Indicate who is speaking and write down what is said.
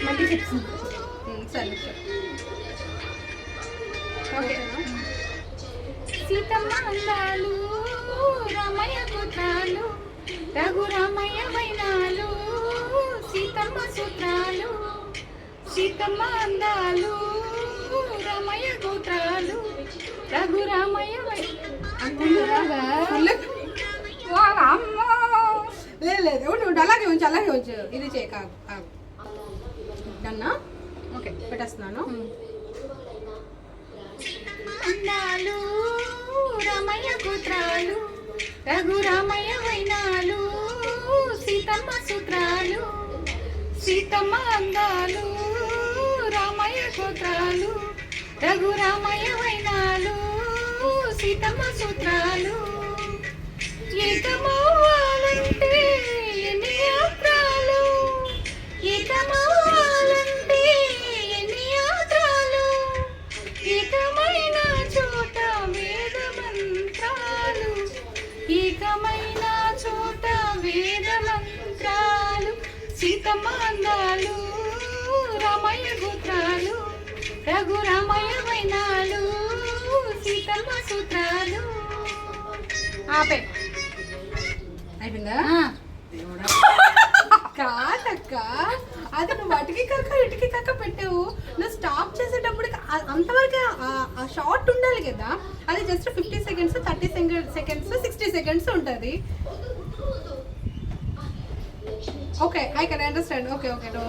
Speaker 1: మళ్ళీ చెప్తుంది
Speaker 2: సరే
Speaker 1: ఓకేనా? సీతమ్మ అందాలు రామయ్య గోత్రాలు రఘురామయ్య వైనాలు సీతమ్మ సూత్రాలు సీతమ్మ అందాలు రామయ్య గోత్రాలు రఘురామయ్య
Speaker 2: లేదు నువ్వు అలాగే ఉంచు ఇది చేయ కాదు డన్నా ఓకే పెట్టేస్తున్నాను.
Speaker 1: అందాలు రామయ్య గోత్రాలు రఘురామయ్య వైనాలు సీతమ్మ సూత్రాలు సీతమ్మ అందాలు రామయ్య గోత్రాలు రఘురామయ్య వైనాలు సీతమ్మ సూత్రాలు ఏకమవ్వాలంటే ఎన్ని యాత్రాలు ఏకమవ్వాలంటే ఎన్ని యాత్రాలు ఏకమైన చోట వేద మంత్రాలు ఏకమైన చోట వేద మంత్రాలు సీతమ్మ అందాలు రామయ్య గోత్రాలు రఘురామయ్య వైనాలు సీతమ్మ సూత్రాలు.
Speaker 2: ఆపే అయిపోయిందా? కాదక్క అది నువ్వు అటుకి కాక ఇటుకి కాక పెట్టావు. నువ్వు స్టాప్ చేసేటప్పటికి అంతవరకు ఆ షార్ట్ ఉండాలి కదా. అది జస్ట్ 50 సెకండ్స్ 30 సెకండ్స్ 60 సెకండ్స్ ఉంటుంది. Okay I can understand. Okay no